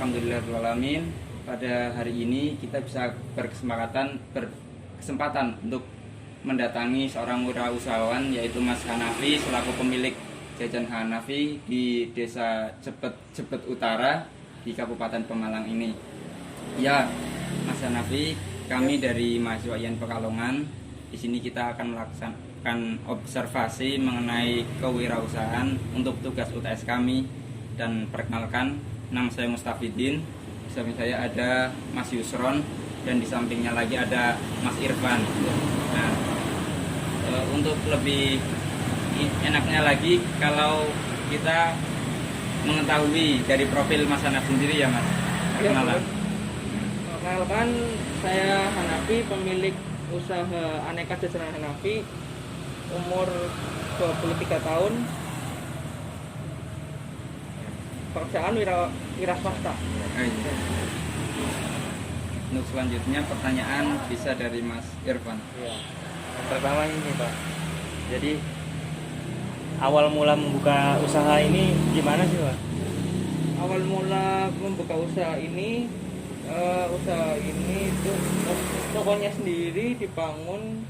Alhamdulillahirrahmanirrahim. Pada hari ini kita bisa berkesempatan untuk mendatangi seorang wirausahawan yaitu Mas Hanafi selaku pemilik jajan Hanafi di Desa Jebet Utara di Kabupaten Pemalang ini. Ya, Mas Hanafi, kami dari mahasiswa IAIN Pekalongan. Di sini kita akan melaksanakan observasi mengenai kewirausahaan untuk tugas UTS kami. Dan perkenalkan, nama saya Mustafidin. Di samping saya ada Mas Yusron dan di sampingnya lagi ada Mas Irfan. Nah, untuk lebih enaknya lagi kalau kita mengetahui dari profil Mas Hanafi sendiri ya Mas. Perkenalan. Perkenalkan, saya Hanafi, pemilik usaha aneka jajanan Hanafi, umur 23 tahun. Pekerjaan wira swasta. Untuk selanjutnya pertanyaan bisa dari Mas Irfan. Ya. Yang pertama ini Pak, jadi awal mula membuka usaha ini gimana sih Pak? Awal mula membuka usaha ini itu tokonya sendiri dibangun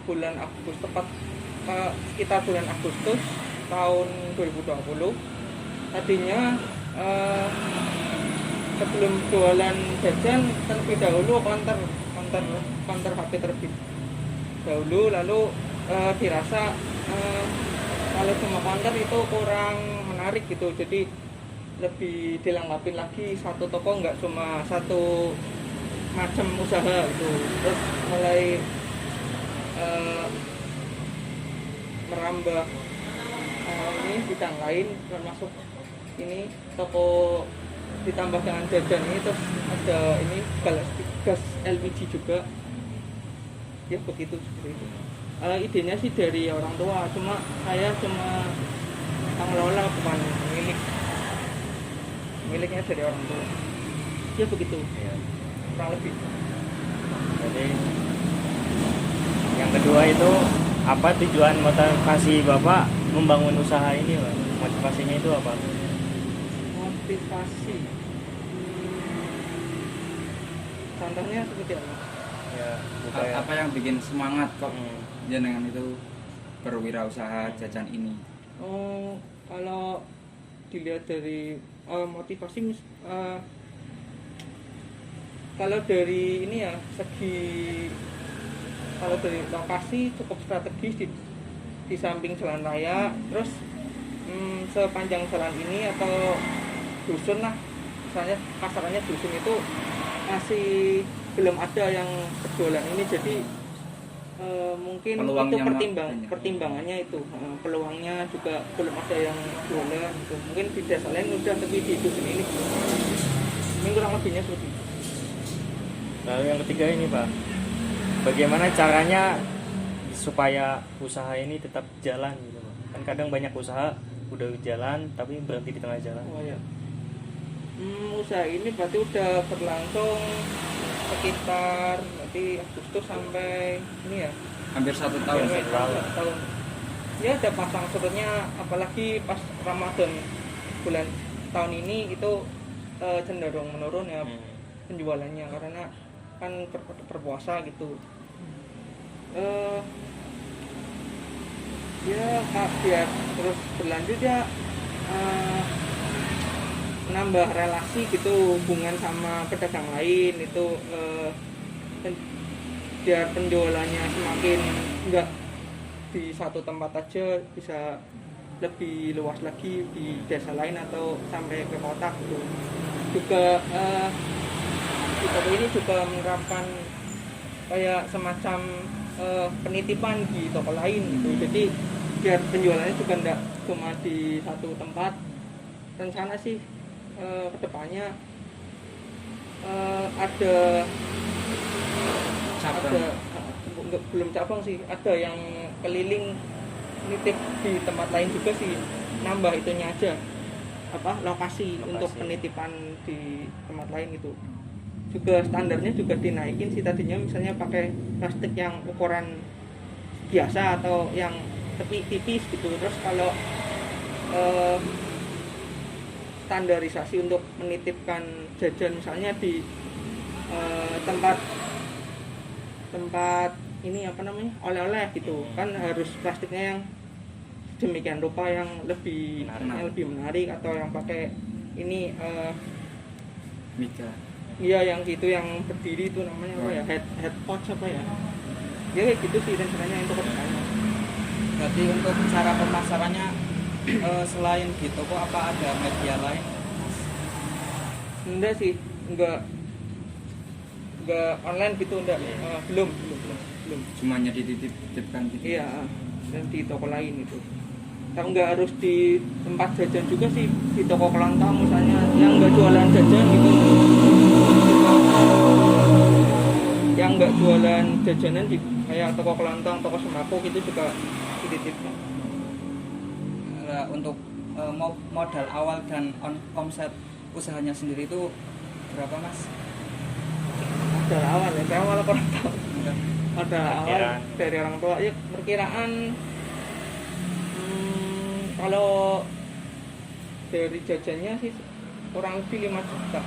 bulan Agustus, sekitar bulan Agustus tahun 2020. Tadinya sebelum jualan jajan terlebih dahulu counter HP terlebih dahulu, lalu dirasa kalau cuma counter itu kurang menarik gitu, jadi lebih dilengkapin lagi satu toko, nggak cuma satu macam usaha gitu. Terus mulai merambah ini bidang lain, termasuk ini toko ditambah dengan jajan ini, terus ada ini gas LPG juga ya, begitu seperti itu. Idenya sih dari orang tua, saya cuma pengelola, bukan miliknya dari orang tua ya, begitu ya, kurang lebih. Jadi yang kedua itu apa tujuan motivasi Bapak membangun usaha ini Pak? Motivasinya itu apa? Motivasi contohnya seperti apa? Ya, Apa yang bikin semangat kok jenengan itu berwirausaha jajan ini? Kalau dilihat dari motivasi, kalau dari ini ya, kalau dari lokasi cukup strategis di samping jalan raya, terus sepanjang jalan ini atau dusun lah, misalnya kasarannya dusun itu masih belum ada yang berjualan ini, jadi mungkin Peluangnya itu pertimbangannya itu, peluangnya juga belum ada yang jualan gitu. Mungkin di desa lain udah, tapi di dusun ini kurang lebihnya seperti itu. Lalu yang ketiga ini Pak, bagaimana caranya supaya usaha ini tetap jalan gitu Pak? Kan kadang banyak usaha udah jalan tapi berhenti di tengah jalan. Oh ya, usaha ini berarti udah berlangsung sekitar Agustus sampai ini ya, Hampir 1 tahun. tahun. Ya ada pasang surutnya, apalagi pas Ramadan bulan tahun ini itu cenderung menurun ya penjualannya, karena kan berpuasa gitu. Ya biar terus berlanjut ya, menambah relasi gitu, hubungan sama pedagang lain itu, biar penjualannya semakin enggak di satu tempat aja, bisa lebih luas lagi di desa lain atau sampai ke kota gitu. Juga di toko ini juga menerapkan kayak semacam penitipan di toko lain gitu, jadi biar penjualannya juga enggak cuma di satu tempat. Rencana sih kedepannya belum cabang sih, ada yang keliling nitip di tempat lain juga sih, nambah itunya aja, lokasi untuk penitipan di tempat lain itu. Juga standarnya juga dinaikin sih, tadinya misalnya pakai plastik yang ukuran biasa atau yang tipis gitu, terus kalau standarisasi untuk menitipkan jajan misalnya di tempat ini apa namanya oleh-oleh gitu kan harus plastiknya yang demikian rupa yang lebih menarik atau yang pakai ini Mika. iya yang gitu yang berdiri itu namanya apa ya head pouch apa ya kayak gitu sih rencananya untuk kedepannya. Berarti untuk cara pemasarannya selain di toko apa ada media lain? Enggak sih, enggak online gitu enggak. Belum. Cuma hanya dititipkan gitu. Iya, dan di toko lain itu. Kalau nggak harus di tempat jajan juga sih, di toko kelontong misalnya yang nggak jualan jajan gitu. Yang nggak jualan jajanan di kayak toko kelontong, toko sembako gitu juga dititipkan. Untuk modal awal dan omset usahanya sendiri itu berapa Mas? Modal awal ya, saya malah kurang tahu. Modal awal Perkiraan. dari orang tua ya perkiraan kalau dari jajannya sih kurang lebih 5 juta.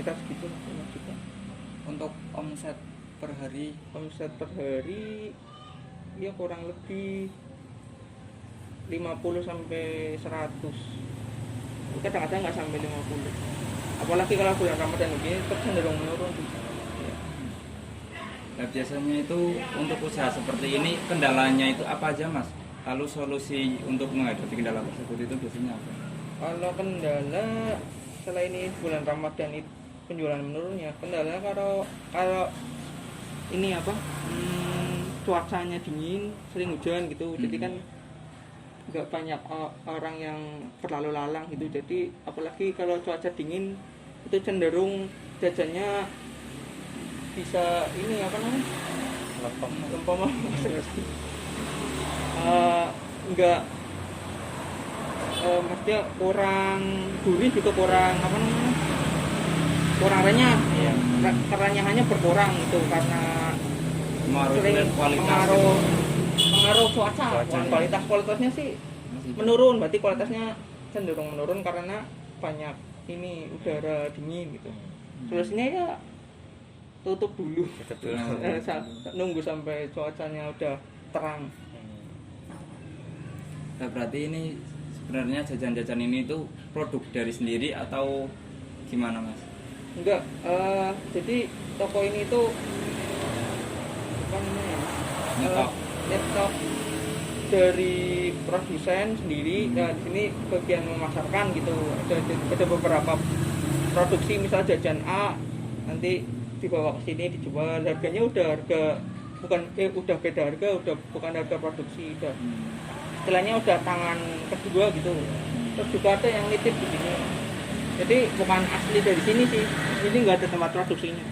Kita segitu 5 juta. Untuk omset per hari Omset per hari ya kurang lebih 50 sampai 100. Kadang-kadang nggak sampai 50. Apalagi kalau bulan Ramadan begini cenderung menurun. Nah, biasanya itu untuk usaha seperti ini kendalanya itu apa aja Mas? Lalu solusi untuk menghadapi kendala tersebut itu biasanya apa? Kalau kendala selain ini bulan Ramadan itu penjualan menurunnya, kendala kalau ini apa? Cuacanya dingin, sering hujan gitu. Jadi kan nggak banyak orang yang berlalu lalang gitu. Jadi apalagi kalau cuaca dingin itu cenderung jajannya bisa ini apa namanya? Lempem enggak maksudnya kurang gurih gitu, kurang apa namanya, kurang renyah. Iya. Kerenyahannya berkurang gitu karena sering pengaruh cuaca. Kualitasnya sih menurun, berarti kualitasnya cenderung menurun karena banyak ini udara dingin gitu. Solusinya ya tutup dulu. Nunggu sampai cuacanya udah terang. Nah, berarti ini sebenarnya jajan-jajan ini itu produk dari sendiri atau gimana Mas? Enggak, jadi toko ini tuh apa namanya? Laptop dari produsen sendiri. Nah, di sini bagian memasarkan gitu. Ada beberapa produksi, misal jajan A nanti dibawa ke sini dijual, harganya udah udah beda harga, bukan harga produksi, udah istilahnya udah tangan kedua gitu. Terus juga ada yang nitip di sini, jadi bukan asli dari sini sih, ini nggak ada tempat produksinya.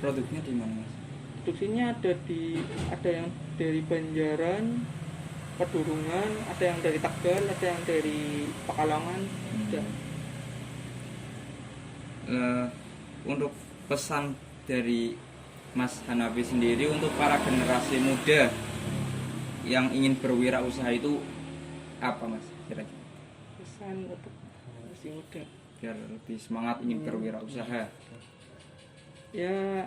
Produknya di mana Mas? Produksinya ada yang dari Banjaran, Pedurungan, ada yang dari Tegal, ada yang dari Pekalongan. Untuk pesan dari Mas Hanafi sendiri untuk para generasi muda yang ingin berwirausaha itu apa Mas kira-kira? Pesan untuk masih muda Biar lebih semangat ingin berwirausaha. ya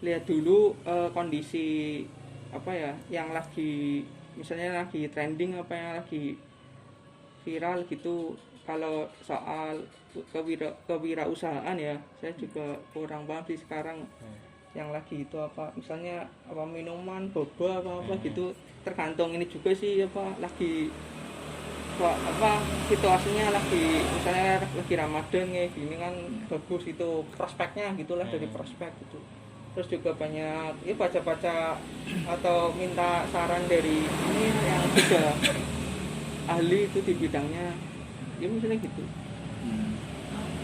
lihat dulu kondisi apa ya yang lagi, misalnya lagi trending, apa yang lagi viral gitu. Kalau soal kewirausahaan ya saya juga kurang paham sih sekarang yang lagi itu apa, misalnya apa minuman boba apa gitu, tergantung ini juga sih apa lagi apa situasinya, lagi misalnya lagi Ramadan kayak gini kan bagus itu prospeknya gitulah, dari prospek gitu. Terus juga banyak ya baca-baca atau minta saran dari ini yang sudah ahli itu di bidangnya ya, misalnya gitu.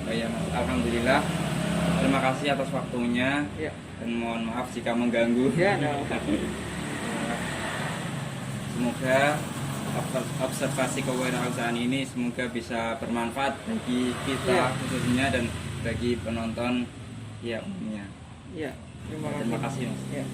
Baik Mas, alhamdulillah. Terima kasih atas waktunya. Ya. Dan mohon maaf jika mengganggu. Ya, no. Semoga observasi kewirausahaan ini semoga bisa bermanfaat bagi kita khususnya dan bagi penonton ya umumnya. Ya, terima kasih. Terima kasih Mas. Ya.